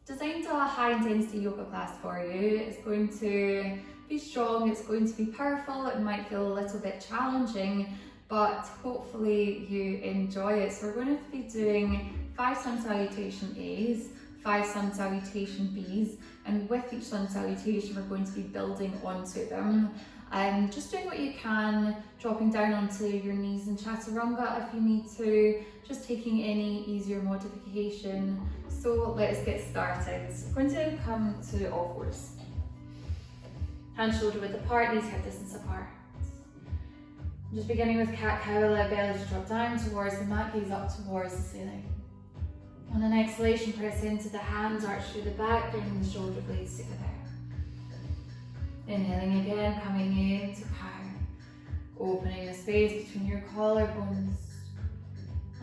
designed a high intensity yoga class for you. It's going to be strong, it's going to be powerful, it might feel a little bit challenging, but hopefully you enjoy it. So we're going to be doing 5 Sun Salutation A's, 5 Sun Salutation B's, and with each Sun Salutation we're going to be building onto them. Just doing what you can, dropping down onto your knees in Chaturanga if you need to, just taking any easier modification. So let's get started. We're going to come to all fours. Hands shoulder width apart, knees hip distance apart. Just beginning with cat-cow, allow belly to drop down towards the mat, gaze up towards the ceiling. On an exhalation, press into the hands, arch through the back, bringing the shoulder blades together. Inhaling again, coming into cow. Opening the space between your collarbones.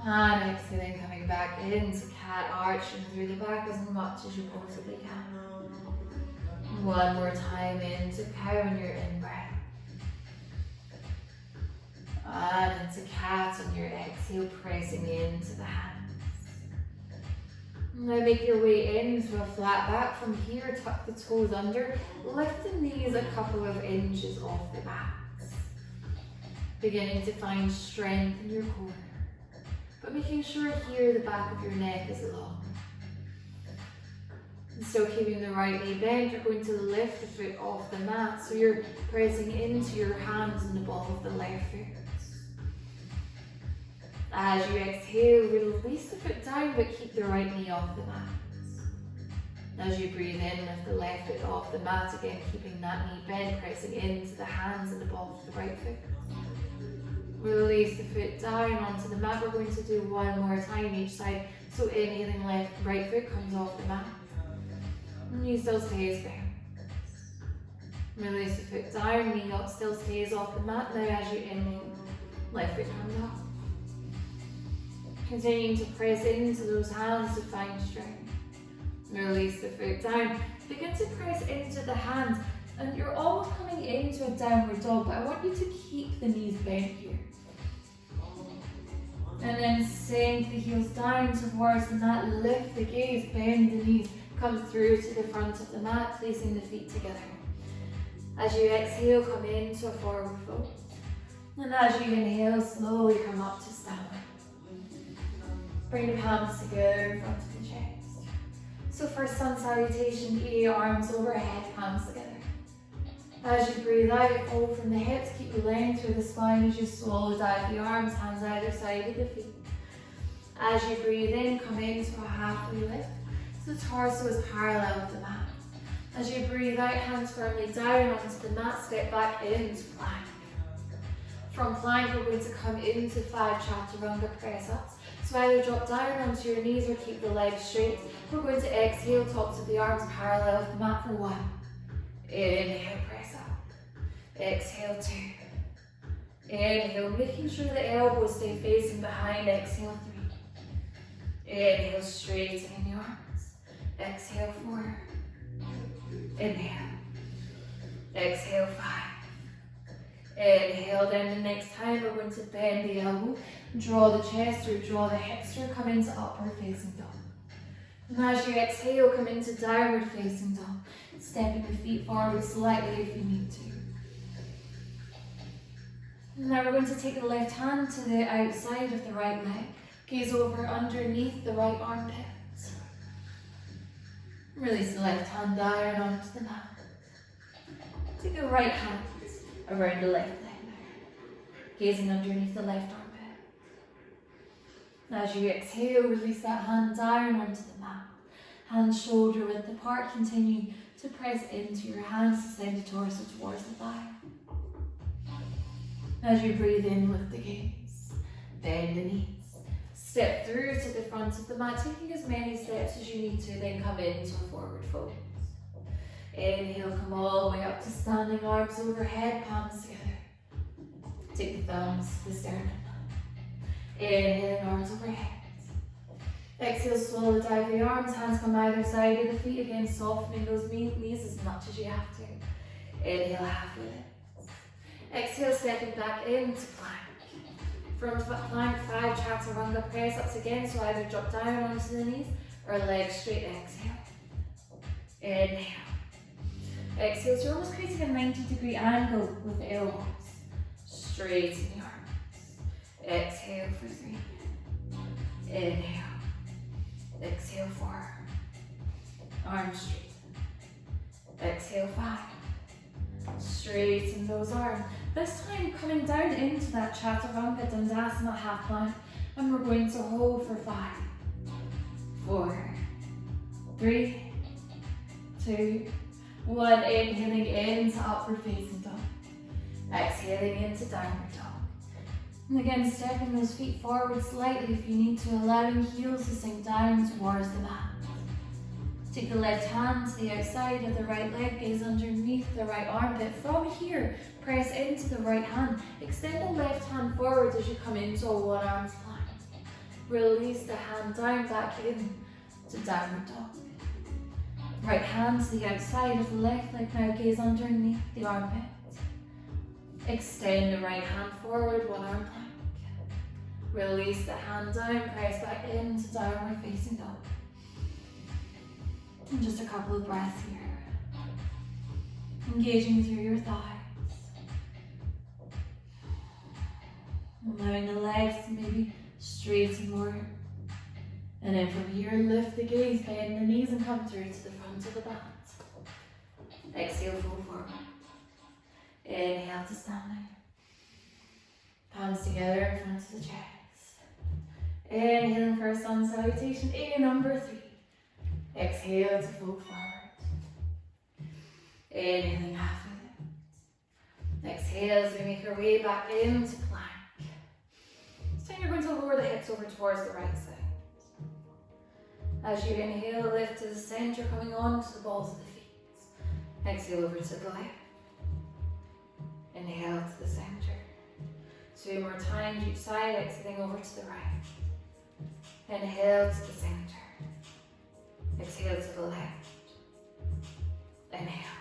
And exhaling, coming back into cat, arching through the back as much as you possibly can. One more time into cow on your in-breath. And into cat on your exhale, pressing into the hands. Now make your way into a flat back. From here, tuck the toes under, lift the knees a couple of inches off the mat. Beginning to find strength in your core, but making sure here the back of your neck is long. And still keeping the right knee bent, you're going to lift the foot off the mat, so you're pressing into your hands and the ball of the left foot. As you exhale, release the foot down, but keep the right knee off the mat. As you breathe in, lift the left foot off the mat, again keeping that knee bent, pressing into the hands and the ball of the right foot. Release the foot down onto the mat. We're going to do one more time each side. So inhaling, right foot comes off the mat. Knee still stays there. Release the foot down, knee up, still stays off the mat. Now as you inhale, left foot comes up. Continuing to press into those hands to find strength. Release the foot down. Begin to press into the hands, and you're almost coming into a downward dog, but I want you to keep the knees bent here. And then sink the heels down towards the mat, lift the gaze, bend the knees, come through to the front of the mat, placing the feet together. As you exhale, come into a forward fold. And as you inhale, slowly come up to stand. Bring the palms together in front of the chest. So for Sun Salutation A, arms overhead, palms together. As you breathe out, fold from the hips, keep the length through the spine as you swallow dive the arms, hands either side of the feet. As you breathe in, come into a halfway lift, so the torso is parallel with the mat. As you breathe out, hands firmly down onto the mat, step back into plank. From plank, we're going to come into 5 Chaturanga press-ups. So either drop down onto your knees or keep the legs straight. We're going to exhale, tops of the arms parallel with the mat for 1. Inhale, press up. Exhale, 2. Inhale, making sure the elbows stay facing behind. Exhale, 3. Inhale, straighten your arms. Exhale, 4. Inhale. Exhale, 5. Inhale, then the next time we're going to bend the elbow, draw the chest through, draw the hips through, come into upward facing dog. And as you exhale, come into downward facing dog, stepping the feet forward slightly if you need to. Now we're going to take the left hand to the outside of the right leg, gaze over underneath the right armpit. Release the left hand down onto the mat. Take the right hand around the left leg, gazing underneath the left armpit. As you exhale, release that hand down onto the mat. Hands shoulder width apart, continue to press into your hands to send the torso towards the thigh. As you breathe in, lift the gaze, bend the knees, step through to the front of the mat, taking as many steps as you need to, then come into a forward fold. Inhale, come all the way up to standing, arms overhead, palms together. Take the thumbs to the sternum. Inhaling, arms overhead. Exhale, swallow, dive the arms, hands come either side of the feet, again softening those knees as much as you have to. Inhale, halfway lift. Exhale, stepping back into plank. From plank, 5 Chaturanga press ups again, so either drop down onto the knees or legs straight, exhale. Inhale. Exhale, so you're almost creating a 90-degree angle with the elbows. Straighten the arms. Exhale for 3. Inhale. Exhale 4. Arms straight. Exhale 5. Straighten those arms. This time coming down into that Chaturanga Dandasana half plank, and we're going to hold for 5, 4, 3, 2, 1. Inhaling into upward facing dog. Exhaling into downward dog. And again, stepping those feet forward slightly if you need to, allowing heels to sink down towards the mat. Take the left hand to the outside of the right leg, gaze underneath the right armpit. From here, press into the right hand. Extend the left hand forward as you come into a one-armed plank. Release the hand down, back in to downward dog. Right hand to the outside of the left leg, now gaze underneath the armpit. Extend the right hand forward, one-arm plank. Release the hand down, press back into downward facing dog. And just a couple of breaths here. Engaging through your thighs. Allowing the legs to maybe straighten more. And then from here, lift the gaze, bend the knees and come through to the front of the mat. Exhale, fold forward. Inhale to stand there. Palms together in front of the chest. Inhaling for Sun Salutation A number 3. Exhale to fold forward. Inhaling half of it. Exhale as we make our way back into plank. This time you're going to lower the hips over towards the right side. As you inhale, lift to the center, coming on to the balls of the feet. Exhale over to the left. Inhale to the center. 2 more times each side, exhaling over to the right. Inhale to the center. Exhale to the left. Inhale.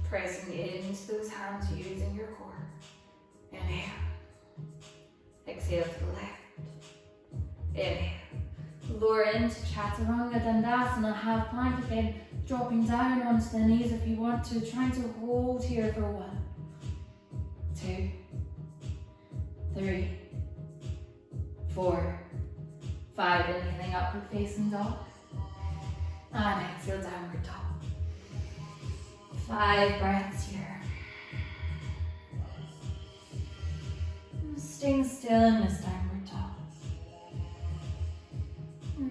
Pressing into those hands using your core. Inhale. Exhale to the left. Inhale. Lower into Chaturanga Dandasana, half plank again, dropping down onto the knees if you want to, trying to hold here for 1, 2, 3, 4, 5, inhaling upward facing dog, and exhale downward dog. 5 breaths here. Staying still in this downward dog.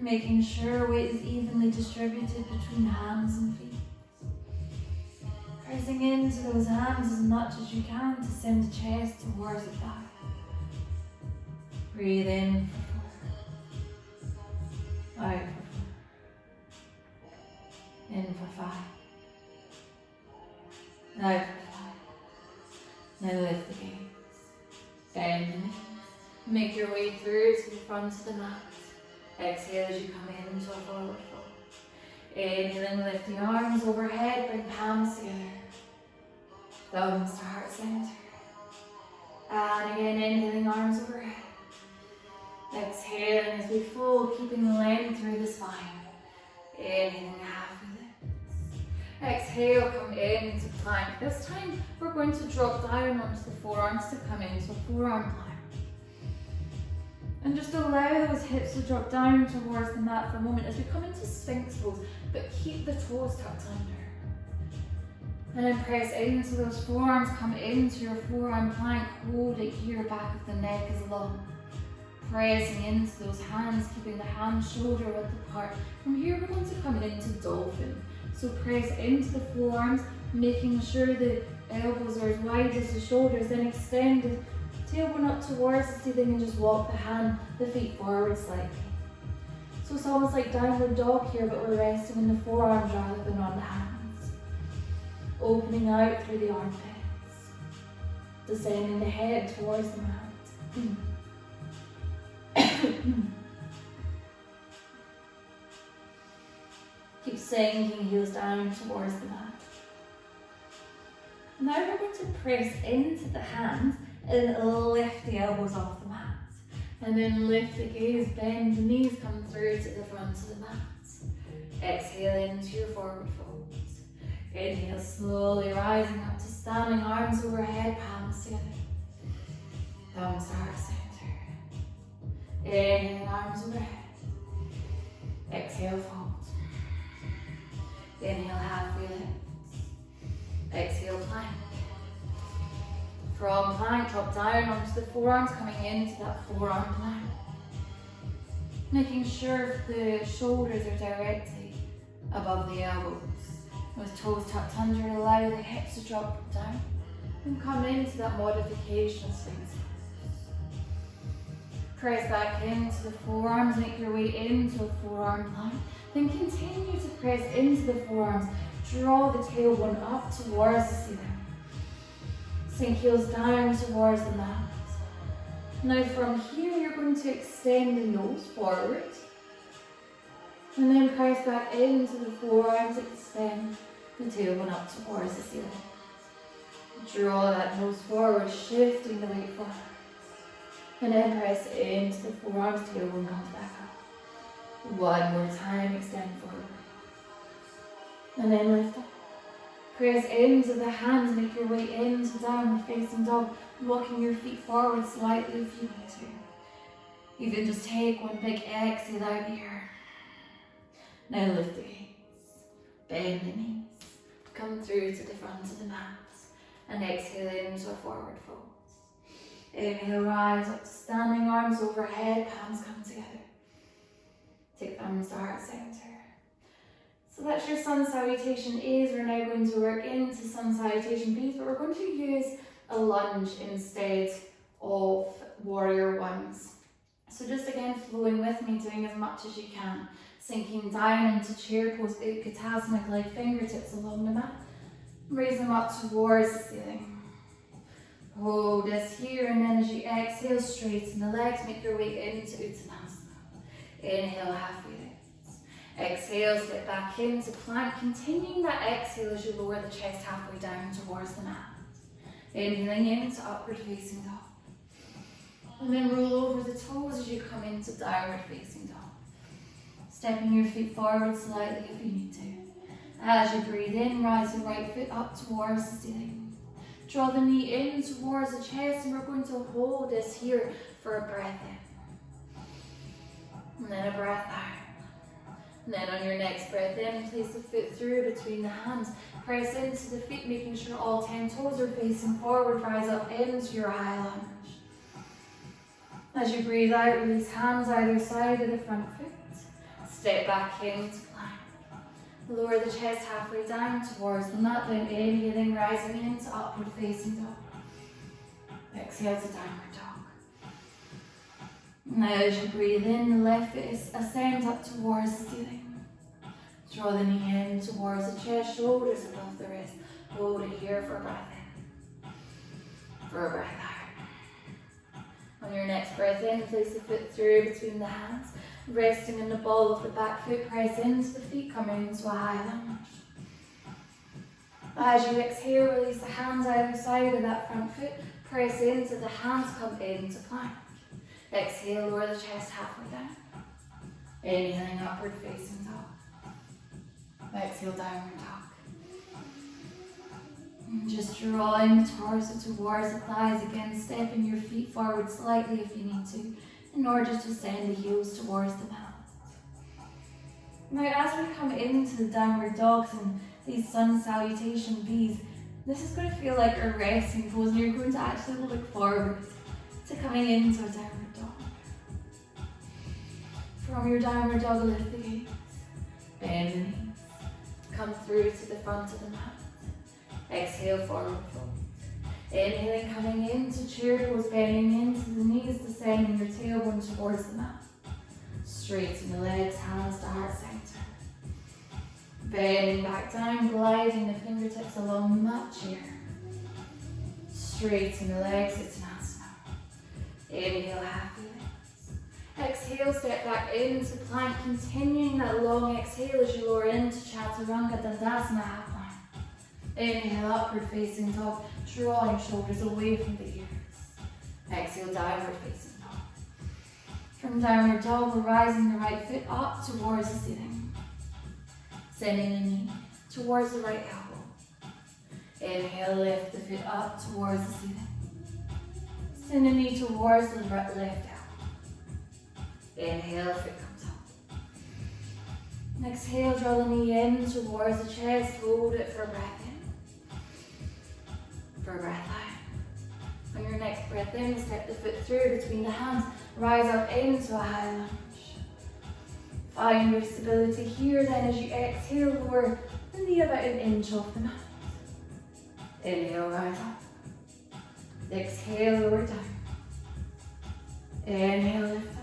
Making sure weight is evenly distributed between hands and feet. Pressing into those hands as much as you can to send the chest towards the thigh. Breathe in for 4. Out for 4. In for 5. Out for 5. Now lift the gaze. Bend the knees. Make your way through to the front of the mat. Exhale as you come into a forward fold. Inhaling, lift the arms overhead, bring palms together. Thumbs to heart center. And again, inhaling, arms overhead. Exhaling as we fold, keeping the length through the spine. Inhaling, half of this. Exhale, come into plank. This time, we're going to drop down onto the forearms to come into a forearm plank. And just allow those hips to drop down towards the mat for a moment as we come into Sphinx pose, but keep the toes tucked under. And then press into those forearms, come into your forearm plank, hold it here, back of the neck is long. Pressing into those hands, keeping the hands shoulder width apart. From here we're going to come into Dolphin. So press into the forearms, making sure the elbows are as wide as the shoulders, then extend the tailbone up towards the ceiling and just walk the feet forward slightly. So it's almost like downward dog here, but we're resting in the forearms rather than on the hands. Opening out through the armpits. Descending the head towards the mat. Keep sinking heels down towards the mat. Now we're going to press into the hands and lift the elbows off the mat. And then lift the gaze, bend the knees, come through to the front of the mat. Exhale into your forward fold. Inhale, slowly rising up to standing, arms overhead, palms together. Thumbs to heart center. Inhale, arms overhead. Exhale, fold. Inhale, halfway lift. Exhale, plank. From plank, drop down onto the forearms, coming into that forearm plank. Making sure the shoulders are directly above the elbows. With toes tucked under, allow the hips to drop down. And come into that modification of swings. Press back into the forearms, make your way into a forearm plank. Then continue to press into the forearms. Draw the tailbone up towards the ceiling. Sink heels down towards the mat. Now from here you're going to extend the nose forward. And then press back into the forearms, extend the tailbone up towards the ceiling. Draw that nose forward, shifting the weight forward. And then press into the forearms, tailbone comes back up. One more time, extend forward. And then lift up. Press into the hands, make your way into downward facing dog, walking your feet forward slightly if you need to. Even just take one big exhale out here. Now lift the gaze, bend the knees, come through to the front of the mat, and exhale into a forward fold. Inhale, rise up to standing, arms overhead, palms come together. Take thumbs to heart center. So that's your Sun Salutation A's. We're now going to work into Sun Salutation B's, but we're going to use a lunge instead of warrior ones. So just again, flowing with me, doing as much as you can. Sinking down into chair pose, Utkatasana, glide fingertips along the mat. Raise them up towards the ceiling. Hold this here, and then as you exhale, straighten the legs, make your way into Uttanasana. Inhale, halfway lift. Exhale, step back into plank, continuing that exhale as you lower the chest halfway down towards the mat. Inhaling into upward facing dog. And then roll over the toes as you come into downward facing dog. Stepping your feet forward slightly if you need to. As you breathe in, rise the right foot up towards the ceiling. Draw the knee in towards the chest, and we're going to hold this here for a breath in. And then a breath out. And then on your next breath in, place the foot through between the hands. Press into the feet, making sure all 10 toes are facing forward. Rise up into your high lunge. As you breathe out, release hands either side of the front foot. Step back into plank. Lower the chest halfway down towards the mat, then inhaling, rising into upward facing dog. Exhale to downward dog. Now as you breathe in, the left foot ascends up towards the ceiling. Draw the knee in towards the chest, shoulders above the wrist. Hold it here for a breath in. For a breath out. On your next breath in, place the foot through between the hands. Resting in the ball of the back foot, press into the feet, coming into a high lunge. As you exhale, release the hands either side of that front foot. Press into the hands, come into plank. Exhale, lower the chest halfway down. Inhaling, upward facing dog. Exhale, downward dog. And just drawing the torso towards the thighs again, stepping your feet forward slightly if you need to, in order to send the heels towards the mat. Now as we come into the downward dogs and these Sun Salutation B's, this is going to feel like a resting pose, and you're going to actually look forward to coming into a downward dog. From your downward dog, lift the gaze, bend the knees, come through to the front of the mat. Exhale, forward fold. Inhaling, coming into chair pose, bending into the knees, descending your tailbone towards the mat. Straighten the legs, hands to heart center. Bending back down, gliding the fingertips along the mat chair. Straighten the legs, Uttanasana. Inhale, halfway lift. Exhale, step back into plank, continuing that long exhale as you lower into Chaturanga, Dandasana, half plank. Inhale, upward facing dog, drawing shoulders away from the ears. Exhale, downward facing dog. From downward dog, we're rising the right foot up towards the ceiling. Sending the knee towards the right elbow. Inhale, lift the foot up towards the ceiling. Send the knee towards the left elbow. Inhale, foot comes up. Exhale, draw the knee in towards the chest. Hold it for a breath in. For a breath out. On your next breath in, step the foot through between the hands. Rise up into a high lunge. Find your stability here. Then as you exhale, lower the knee about an inch off the mat. Inhale, rise up. Exhale, lower down. Inhale, lift up.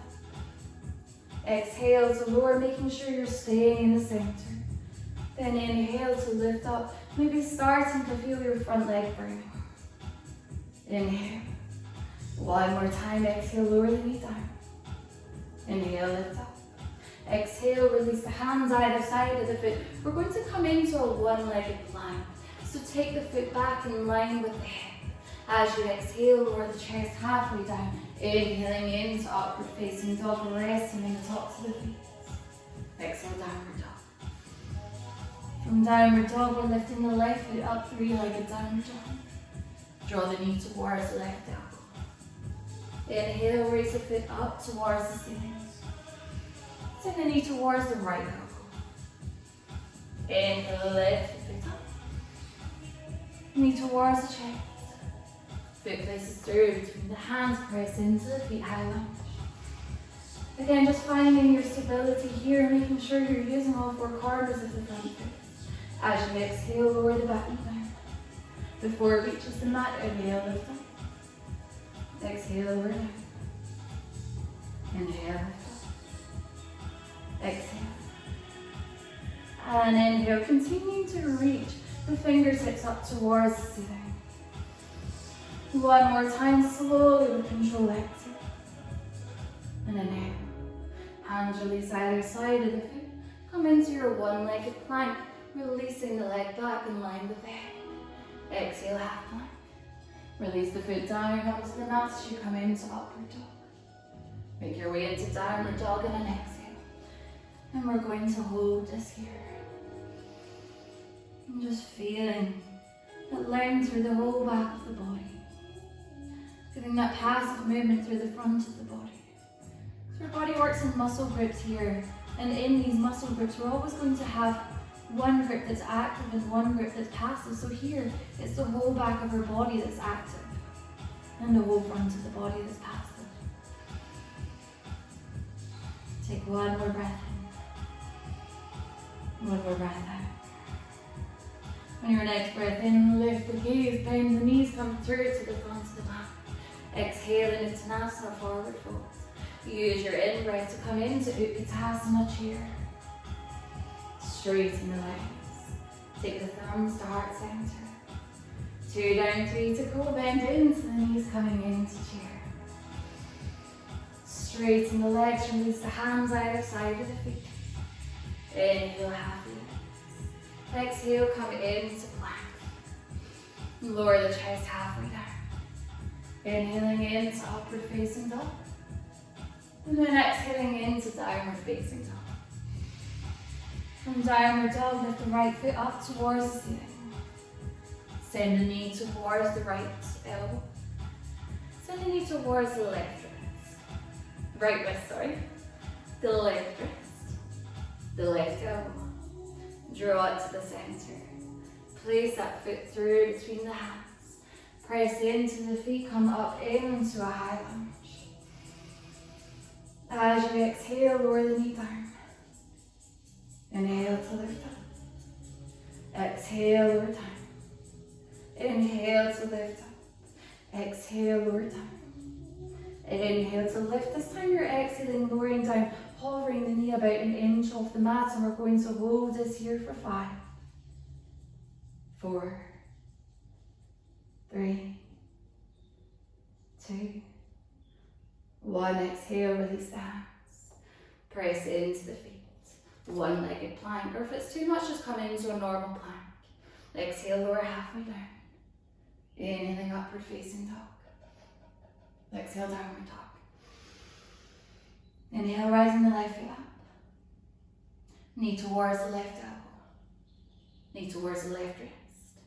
Exhale to lower, making sure you're staying in the center. Then inhale to lift up, maybe starting to feel your front leg burning. Inhale. One more time, exhale, lower the knee down. Inhale, lift up. Exhale, release the hands either side of the foot. We're going to come into a one-legged plank. So take the foot back in line with the hip. As you exhale, lower the chest halfway down. Inhaling into upward facing dog, resting in the tops of the feet. Exhale, downward dog. From downward dog, we're lifting the left foot up, three-legged downward dog. Draw the knee towards the left elbow. Inhale, raise the foot up towards the ceiling. Send the knee towards the right elbow. Inhale, lift the foot up. Knee towards the chest. Foot places through between the hands, press into the feet, high lunge. Again, just finding your stability here, making sure you're using all four corners of the front foot. As you exhale, lower the back knee down. Before it reaches the mat, inhale, lift up. Exhale, lower down. Inhale, lift up. Exhale. And inhale, continue to reach the fingertips up towards the ceiling. One more time, slowly with control, exhale. And inhale. Hands release either side of the foot. Come into your one-legged plank, releasing the leg back in line with the hip. Exhale, half plank. Release the foot down onto the mat as you come into upward dog. Make your way into downward dog and an exhale. And we're going to hold this here. And just feeling that length through the whole back of the body. Feeling that passive movement through the front of the body. So your body works in muscle grips here. And in these muscle grips, we're always going to have one grip that's active and one grip that's passive. So here, it's the whole back of our body that's active. And the whole front of the body that's passive. Take one more breath in. One more breath out. On your next breath in, lift the gaze, bend the knees, come through to the front of the mat. Exhale into Uttanasana, forward fold. Use your in-breath to come into Utkatasana chair. Straighten the legs. Take the thumbs to heart center. 2 down, 3 to go, bend into the knees, coming into chair. Straighten the legs, release the hands either side of the feet. Inhale, half lift. Exhale, come into plank. Lower the chest halfway down. Inhaling into upward facing dog. And then exhaling into downward facing dog. From downward dog, lift the right foot up towards the ceiling. Send the knee towards the right elbow. Send the knee towards the left wrist. Right wrist, sorry. The left wrist. The left elbow. Draw it to the center. Place that foot through between the hands. Press into the feet, come up into a high lunge. As you exhale, lower the knee down. Inhale to lift up. Exhale, lower down. Inhale to lift up. Exhale, lower down. Inhale to lift. This time you're exhaling, lowering down, hovering the knee about an inch off the mat, and we're going to hold this here for 5, 4, 3, 2, 1. Exhale, release the hands. Press into the feet. One-legged plank, or if it's too much, just come into a normal plank. Exhale, lower halfway down. Inhaling, upward facing dog. Exhale, downward dog. Inhale, rising the left foot up. Knee towards the left elbow. knee towards the left wrist,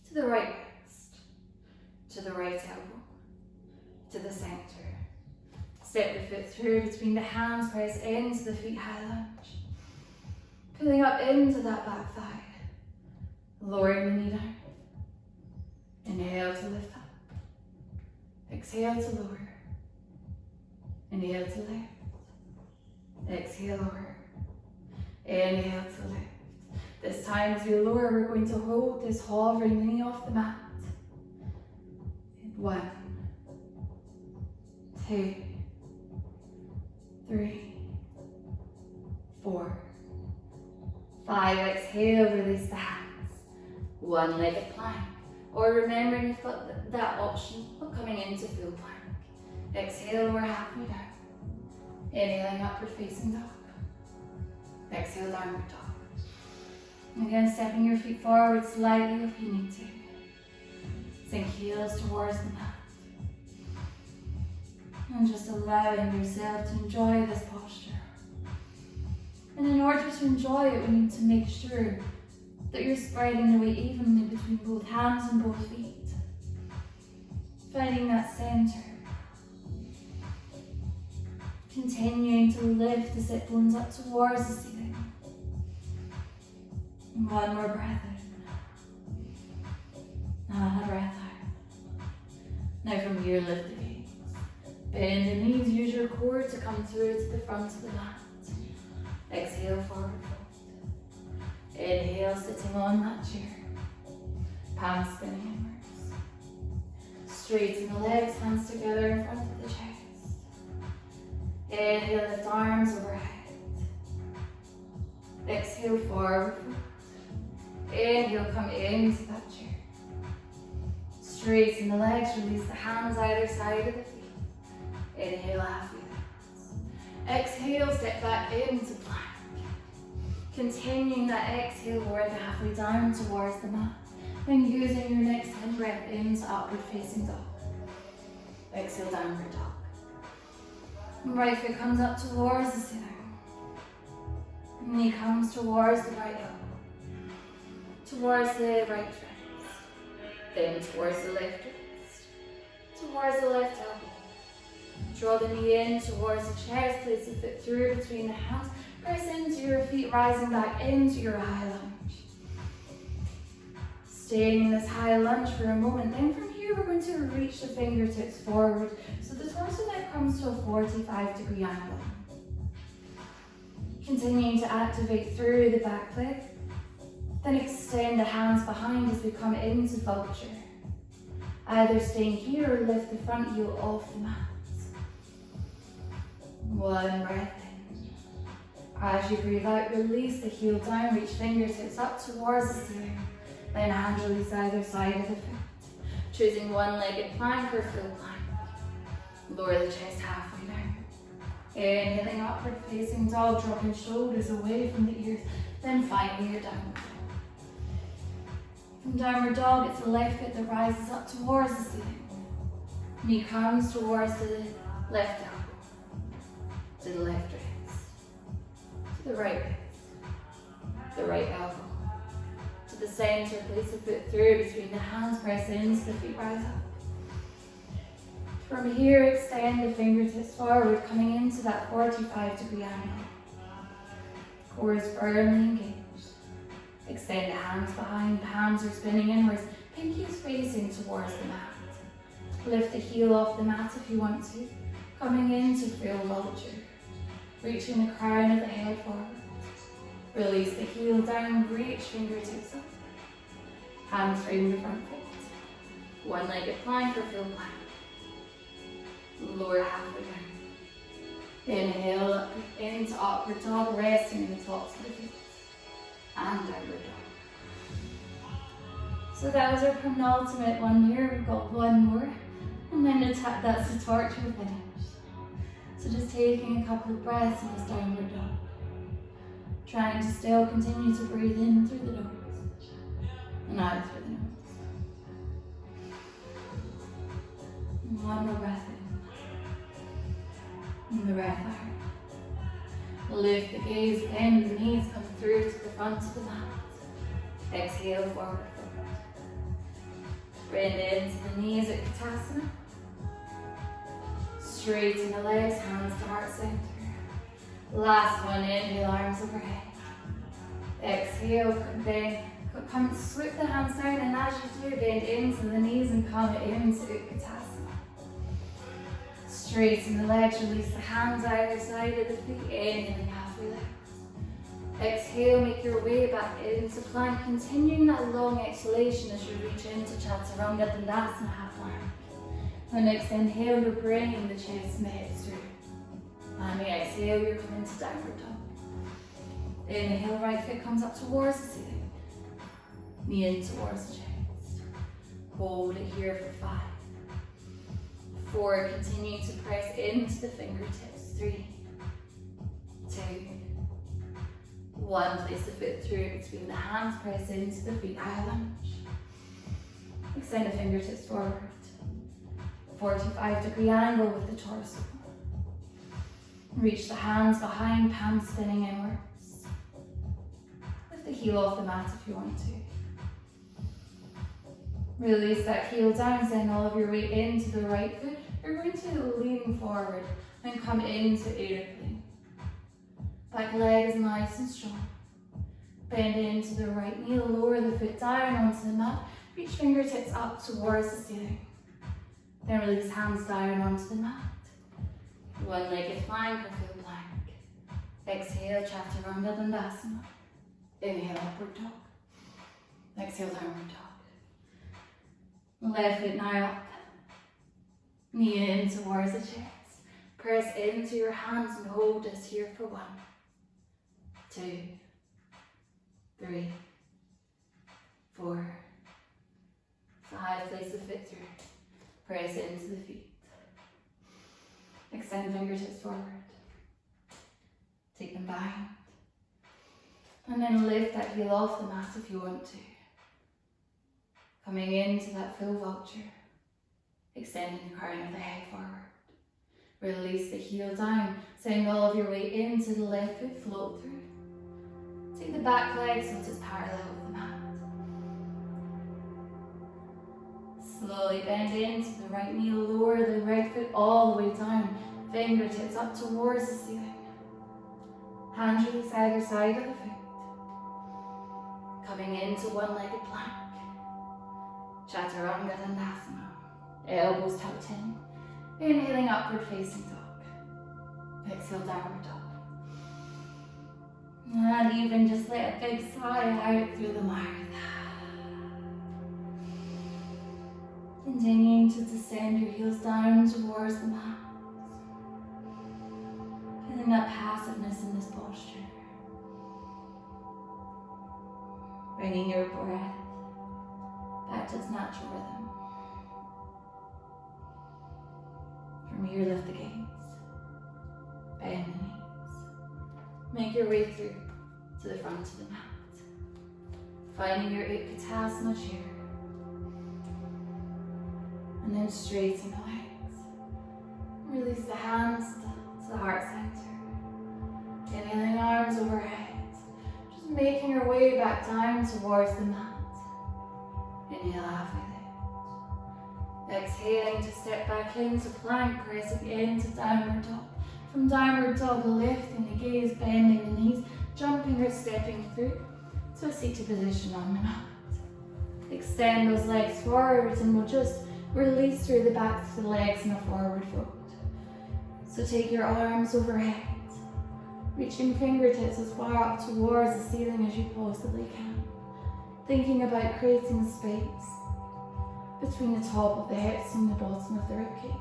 to the right wrist, to the right elbow, to the centre. Step the foot through between the hands, press into the feet high lunge. Pulling up into that back thigh. Lowering the knee down. Inhale to lift up. Exhale to lower. Inhale to lift. Exhale, lower. Inhale to lift. This time as we lower, we're going to hold this hovering knee off the mat. 1, 2, 3, 4, 5. Exhale, release the hands. One-legged plank. Or remember, you've got that option of coming into full plank. Exhale, we're halfway down. Inhaling, upward facing dog. Exhale, downward dog. Again, stepping your feet forward slightly if you need to. Sink heels towards the mat. And just allowing yourself to enjoy this posture. And in order to enjoy it, we need to make sure that you're spreading the weight evenly between both hands and both feet. Finding that center. Continuing to lift the sit bones up towards the ceiling. And one more breath in. And a breath out. Now from here, lift the gaze. Bend the knees, use your core to come through to the front of the mat. Exhale, forward fold. Inhale, sitting on that chair. Palms spinning inwards. Straighten the legs, hands together in front of the chest. Inhale, lift arms overhead. Exhale, forward fold. Inhale, come into that chair. Straighten the legs, release the hands either side of the feet. Inhale, halfway down. Exhale, step back into plank. Continuing that exhale, lower the halfway down towards the mat. Then using your next in-breath into upward facing dog. Exhale, downward dog. Right foot comes up towards the ceiling. Knee comes towards the right elbow. Towards the right wrist. Then towards the left wrist. Towards the left elbow. Draw the knee in towards the chest. Place the foot through between the hands. Press into your feet, rising back into your high lunge. Staying in this high lunge for a moment. Then from here, we're going to reach the fingertips forward. So the torso now comes to a 45-degree angle. Continuing to activate through the back leg. Then extend the hands behind as we come into vulture. Either staying here or lift the front heel off the mat. One breath in. As you breathe out, release the heel down, reach fingertips up towards the ceiling. Then hands release either side of the foot. Choosing one-legged plank or full plank. Lower the chest halfway down. Inhaling upward facing dog, dropping shoulders away from the ears. Then finding your downward dog. From downward dog, it's the left foot that rises up towards the ceiling. Knee comes towards the left elbow. To the left wrist. To the right wrist. The right elbow. To the center, place the foot through between the hands, press into the feet, rise up. From here, extend the fingertips forward, coming into that 45-degree angle. Core is firmly engaged. Extend the hands behind, palms are spinning inwards, pinkies facing towards the mat. Lift the heel off the mat if you want to, coming into full vulture. Reaching the crown of the head forward. Release the heel down, reach fingertips up. Hands frame the front foot. One-legged plank or full plank. Lower halfway down. Inhale up into upward dog, resting in the tops of the feet. And downward dog. So that was our penultimate one here. We've got one more. And then that's the torture finish. So just taking a couple of breaths in this downward dog. Trying to still continue to breathe in through the nose. And out through the nose. And one more breath in. And the breath out. Lift the gaze, bend the knees, come through to the front of the mat. Exhale, forward fold. Bend into the knees at Utkatasana. Straighten the legs, hands to heart center. Last one, inhale, arms overhead. Exhale, bend, come swoop the hands down, and as you do, bend into the knees and come into Utkatasana. Straighten the legs, release the hands either side of the feet, inhaling halfway lift. Exhale, make your way back into plank, continuing that long exhalation as you reach into Chaturanga Dandasana, half plank. On next inhale, you're bringing the chest and the hips through. And exhale, you're coming to downward dog. Inhale, right foot comes up towards the ceiling. Knee in towards the chest. Hold it here for 5. 4, continue to press into the fingertips. 3, 2, 1. Place the foot through between the hands, press into the feet, high lunge. Extend the fingertips forward. 45-degree angle with the torso. Reach the hands behind, palms spinning inwards. Lift the heel off the mat if you want to. Release that heel down, send all of your weight into the right foot. You're going to lean forward and come into airplane. Back leg is nice and strong. Bend into the right knee, lower the foot down onto the mat. Reach fingertips up towards the ceiling. Then release hands down onto the mat. One-legged plank or full plank. Exhale, Chaturanga Dandasana. Inhale, upward dog. Exhale, downward dog. Left foot now up. Knee in towards the chest. Press into your hands and hold this here for 1, 2, 3, 4, 5. Place the foot through. Press into the feet. Extend fingertips forward. Take them behind. And then lift that heel off the mat if you want to. Coming into that full vulture. Extending the crown of the head forward. Release the heel down. Send all of your weight into the left foot, float through. Take the back leg so it's parallel with the mat. Slowly bend into the right knee, lower the right foot all the way down. Fingertips up towards the ceiling. Hands release either side of the foot. Coming into one-legged plank. Chaturanga Dandasana. Elbows tucked in. Inhaling, upward facing dog. Exhale, downward dog. And even just let a big sigh out through the mouth. Continuing to descend your heels down towards the mat. Feeling that passiveness in this posture. Bringing your breath back to its natural rhythm. From here, lift the gaze. Bend the knees. Make your way through to the front of the mat. Finding your Utkatasana chair. And then straighten the legs. Release the hands to the heart center. Inhaling, arms overhead. Just making your way back down towards the mat. Inhale, halfway lift. Exhaling to step back into plank, pressing into downward dog. From downward dog, lifting the gaze, bending the knees, jumping or stepping through to a seated position on the mat. Extend those legs forward and we'll just release through the backs of the legs in a forward fold. So take your arms overhead, reaching fingertips as far up towards the ceiling as you possibly can. Thinking about creating space between the top of the hips and the bottom of the ribcage.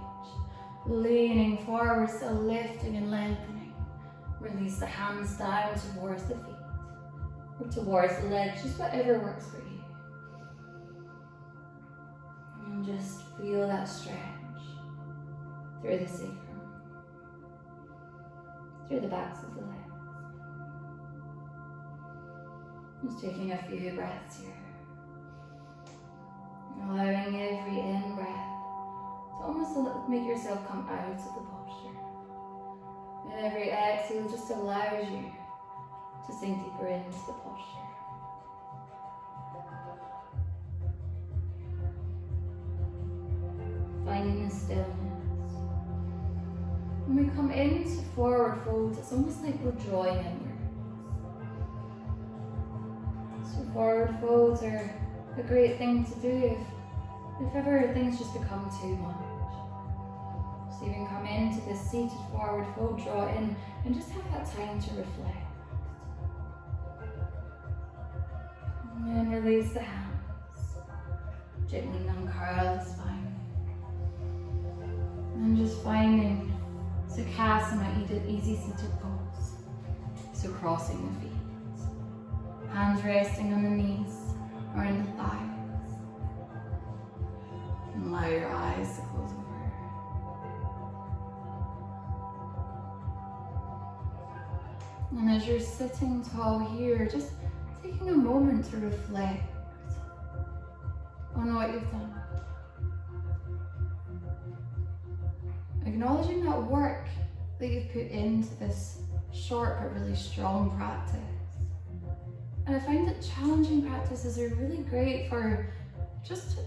Leaning forward, still lifting and lengthening. Release the hands down towards the feet or towards the legs, just whatever works for you. And just feel that stretch through the sacrum, through the backs of the legs. Just taking a few breaths here. Allowing every in-breath to almost make yourself come out of the posture. And every exhale just allows you to sink deeper into the posture. finding the stillness. When we come into forward fold, it's almost like we're drawing inward. So forward folds are a great thing to do if ever things just become too much. So you can come into this seated forward fold, draw in, and just have that time to reflect. And then release the hands. Gently uncurl the spine. And just finding Sukhasana, easy seated pose. So crossing the feet. Hands resting on the knees or in the thighs. And allow your eyes to close over. And as you're sitting tall here, just taking a moment to reflect on what you've done. Acknowledging that work that you've put into this short but really strong practice. And I find that challenging practices are really great for just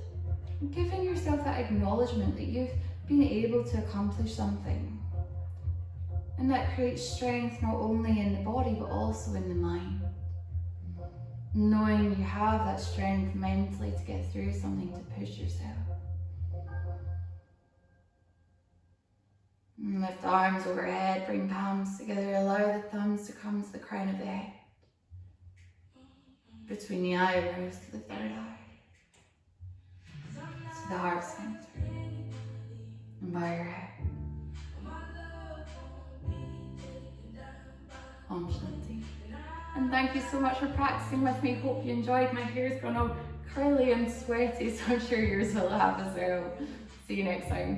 giving yourself that acknowledgement that you've been able to accomplish something. And that creates strength not only in the body but also in the mind. Knowing you have that strength mentally to get through something, to push yourself. And lift the arms overhead, bring palms together, allow the thumbs to come to the crown of the head. Between the eyebrows to the third eye. To the heart center. And bow your head. Om Shanti. And thank you so much for practicing with me. Hope you enjoyed. My hair's gone all curly and sweaty, so I'm sure yours will have as well. See you next time.